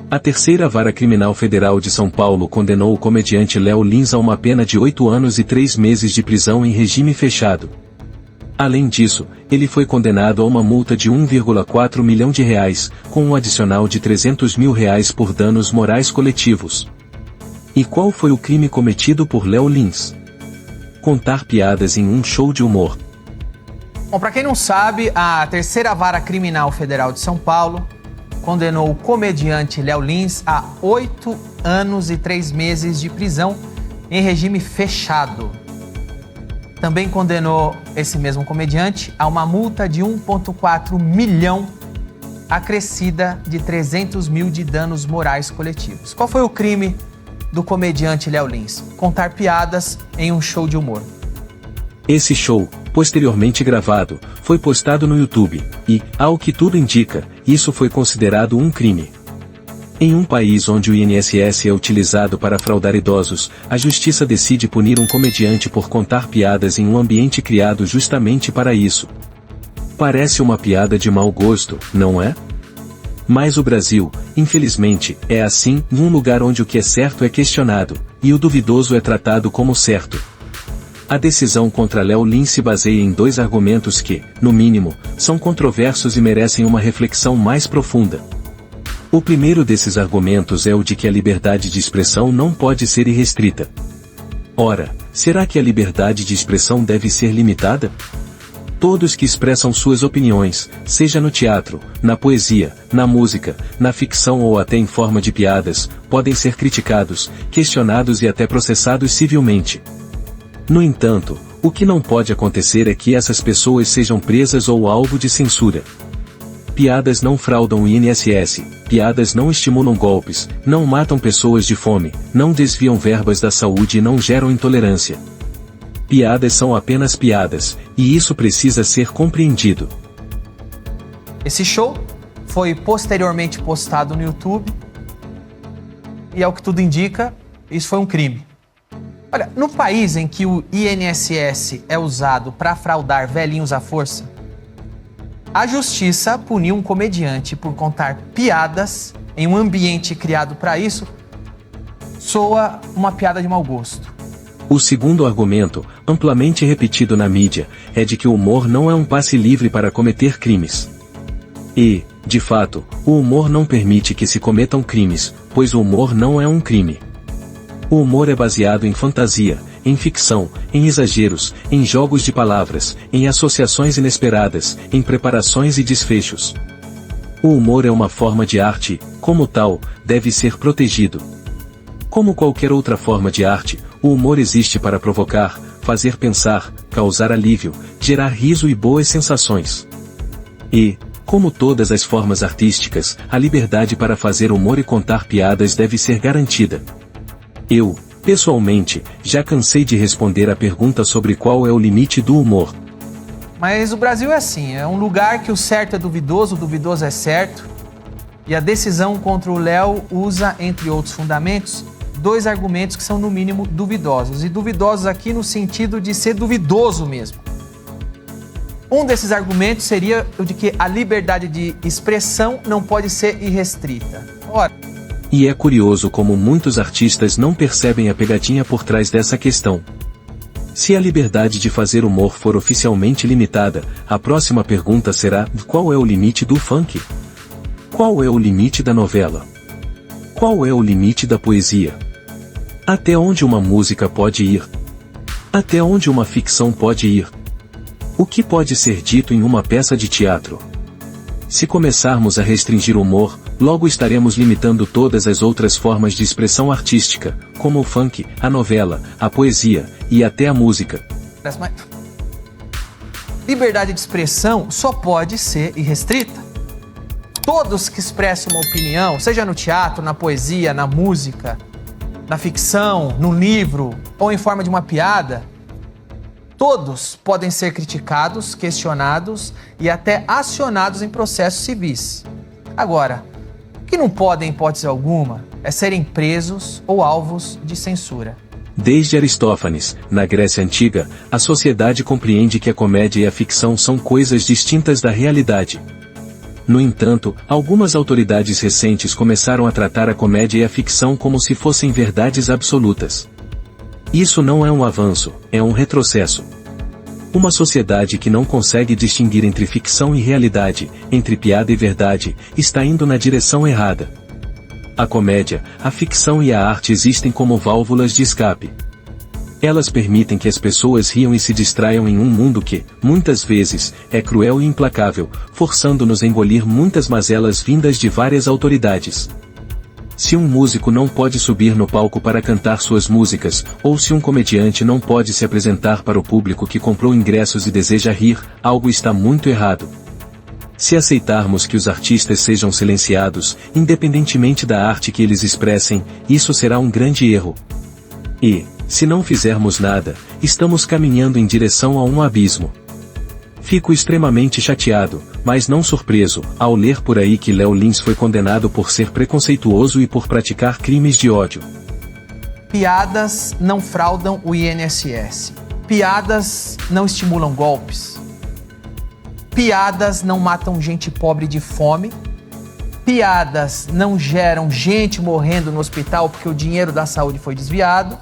A terceira Vara Criminal Federal de São Paulo condenou o comediante Léo Lins a uma pena de 8 anos e 3 meses de prisão em regime fechado. Além disso, ele foi condenado a uma multa de R$ 1,4 milhão, com um adicional de R$ 300 mil por danos morais coletivos. E qual foi o crime cometido por Léo Lins? Contar piadas em um show de humor. Bom, para quem não sabe, a terceira Vara Criminal Federal de São Paulo condenou o comediante Léo Lins a 8 anos e 3 meses de prisão em regime fechado. Também condenou esse mesmo comediante a uma multa de 1,4 milhão, acrescida de 300 mil de danos morais coletivos. Qual foi o crime do comediante Léo Lins? Contar piadas em um show de humor. Esse show, posteriormente gravado, foi postado no YouTube, e, ao que tudo indica, isso foi considerado um crime. Em um país onde o INSS é utilizado para fraudar idosos, a justiça decide punir um comediante por contar piadas em um ambiente criado justamente para isso. Parece uma piada de mau gosto, não é? Mas o Brasil, infelizmente, é assim, num lugar onde o que é certo é questionado, e o duvidoso é tratado como certo. A decisão contra Léo Lins se baseia em 2 argumentos que, no mínimo, são controversos e merecem uma reflexão mais profunda. O primeiro desses argumentos é o de que a liberdade de expressão não pode ser irrestrita. Ora, será que a liberdade de expressão deve ser limitada? Todos que expressam suas opiniões, seja no teatro, na poesia, na música, na ficção ou até em forma de piadas, podem ser criticados, questionados e até processados civilmente. No entanto, o que não pode acontecer é que essas pessoas sejam presas ou alvo de censura. Piadas não fraudam o INSS, piadas não estimulam golpes, não matam pessoas de fome, não desviam verbas da saúde e não geram intolerância. Piadas são apenas piadas, e isso precisa ser compreendido. Esse show foi posteriormente postado no YouTube, e ao que tudo indica, isso foi um crime. Olha, no país em que o INSS é usado para fraudar velhinhos à força, a justiça puniu um comediante por contar piadas em um ambiente criado para isso, soa uma piada de mau gosto. O segundo argumento, amplamente repetido na mídia, é de que o humor não é um passe livre para cometer crimes. E, de fato, o humor não permite que se cometam crimes, pois o humor não é um crime. O humor é baseado em fantasia, em ficção, em exageros, em jogos de palavras, em associações inesperadas, em preparações e desfechos. O humor é uma forma de arte, como tal, deve ser protegido. Como qualquer outra forma de arte, o humor existe para provocar, fazer pensar, causar alívio, gerar riso e boas sensações. E, como todas as formas artísticas, a liberdade para fazer humor e contar piadas deve ser garantida. Eu, pessoalmente, já cansei de responder a pergunta sobre qual é o limite do humor. Mas o Brasil é assim, é um lugar que o certo é duvidoso, o duvidoso é certo, e a decisão contra o Léo usa, entre outros fundamentos, 2 argumentos que são no mínimo duvidosos, e duvidosos aqui no sentido de ser duvidoso mesmo. Um desses argumentos seria o de que a liberdade de expressão não pode ser irrestrita. Ora, e é curioso como muitos artistas não percebem a pegadinha por trás dessa questão. Se a liberdade de fazer humor for oficialmente limitada, a próxima pergunta será: qual é o limite do funk? Qual é o limite da novela? Qual é o limite da poesia? Até onde uma música pode ir? Até onde uma ficção pode ir? O que pode ser dito em uma peça de teatro? Se começarmos a restringir o humor, logo estaremos limitando todas as outras formas de expressão artística, como o funk, a novela, a poesia e até a música. Liberdade de expressão só pode ser irrestrita. Todos que expressam uma opinião, seja no teatro, na poesia, na música, na ficção, no livro ou em forma de uma piada, todos podem ser criticados, questionados e até acionados em processos civis. Agora, o que não podem, em hipótese alguma, é serem presos ou alvos de censura. Desde Aristófanes, na Grécia Antiga, a sociedade compreende que a comédia e a ficção são coisas distintas da realidade. No entanto, algumas autoridades recentes começaram a tratar a comédia e a ficção como se fossem verdades absolutas. Isso não é um avanço, é um retrocesso. Uma sociedade que não consegue distinguir entre ficção e realidade, entre piada e verdade, está indo na direção errada. A comédia, a ficção e a arte existem como válvulas de escape. Elas permitem que as pessoas riam e se distraiam em um mundo que, muitas vezes, é cruel e implacável, forçando-nos a engolir muitas mazelas vindas de várias autoridades. Se um músico não pode subir no palco para cantar suas músicas, ou se um comediante não pode se apresentar para o público que comprou ingressos e deseja rir, algo está muito errado. Se aceitarmos que os artistas sejam silenciados, independentemente da arte que eles expressem, isso será um grande erro. E, se não fizermos nada, estamos caminhando em direção a um abismo. Fico extremamente chateado, mas não surpreso, ao ler por aí que Léo Lins foi condenado por ser preconceituoso e por praticar crimes de ódio. Piadas não fraudam o INSS. Piadas não estimulam golpes. Piadas não matam gente pobre de fome. Piadas não geram gente morrendo no hospital porque o dinheiro da saúde foi desviado.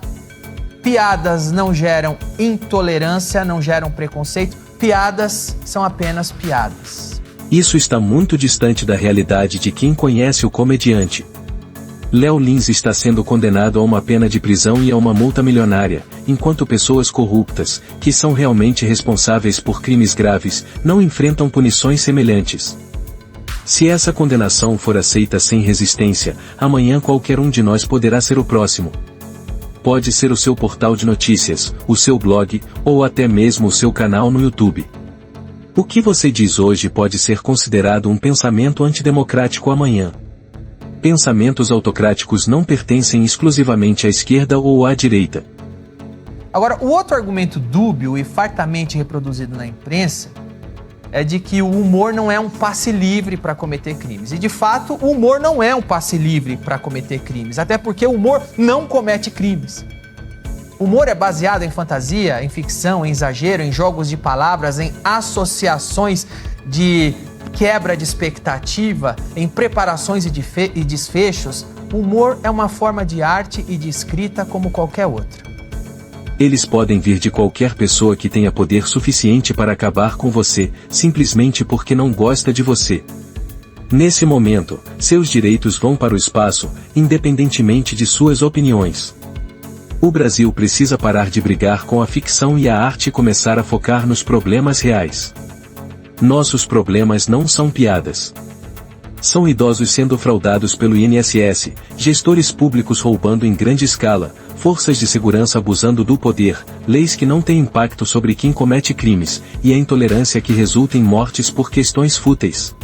Piadas não geram intolerância, não geram preconceito. Piadas são apenas piadas. Isso está muito distante da realidade de quem conhece o comediante. Léo Lins está sendo condenado a uma pena de prisão e a uma multa milionária, enquanto pessoas corruptas, que são realmente responsáveis por crimes graves, não enfrentam punições semelhantes. Se essa condenação for aceita sem resistência, amanhã qualquer um de nós poderá ser o próximo. Pode ser o seu portal de notícias, o seu blog, ou até mesmo o seu canal no YouTube. O que você diz hoje pode ser considerado um pensamento antidemocrático amanhã. Pensamentos autocráticos não pertencem exclusivamente à esquerda ou à direita. Agora, o outro argumento dúbio e fartamente reproduzido na imprensa é de que o humor não é um passe livre para cometer crimes. E, de fato, o humor não é um passe livre para cometer crimes, até porque o humor não comete crimes. O humor é baseado em fantasia, em ficção, em exagero, em jogos de palavras, em associações de quebra de expectativa, em preparações e desfechos. O humor é uma forma de arte e de escrita como qualquer outra. Eles podem vir de qualquer pessoa que tenha poder suficiente para acabar com você, simplesmente porque não gosta de você. Nesse momento, seus direitos vão para o espaço, independentemente de suas opiniões. O Brasil precisa parar de brigar com a ficção e a arte e começar a focar nos problemas reais. Nossos problemas não são piadas. São idosos sendo fraudados pelo INSS, gestores públicos roubando em grande escala, forças de segurança abusando do poder, leis que não têm impacto sobre quem comete crimes, e a intolerância que resulta em mortes por questões fúteis.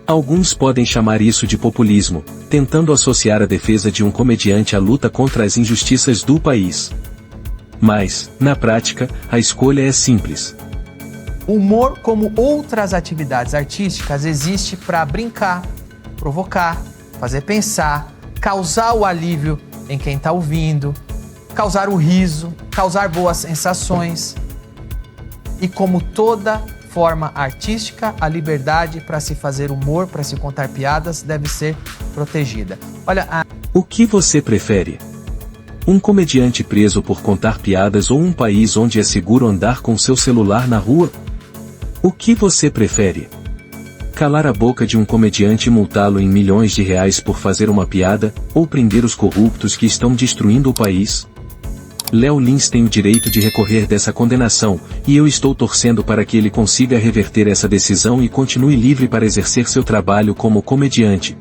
Alguns podem chamar isso de populismo, tentando associar a defesa de um comediante à luta contra as injustiças do país. Mas, na prática, a escolha é simples. O humor, como outras atividades artísticas, existe para brincar, provocar, fazer pensar, causar o alívio em quem está ouvindo, causar o riso, causar boas sensações. E como toda forma artística, a liberdade para se fazer humor, para se contar piadas, deve ser protegida. O que você prefere? Um comediante preso por contar piadas ou um país onde é seguro andar com seu celular na rua? O que você prefere? Calar a boca de um comediante e multá-lo em milhões de reais por fazer uma piada, ou prender os corruptos que estão destruindo o país? Léo Lins tem o direito de recorrer dessa condenação, e eu estou torcendo para que ele consiga reverter essa decisão e continue livre para exercer seu trabalho como comediante.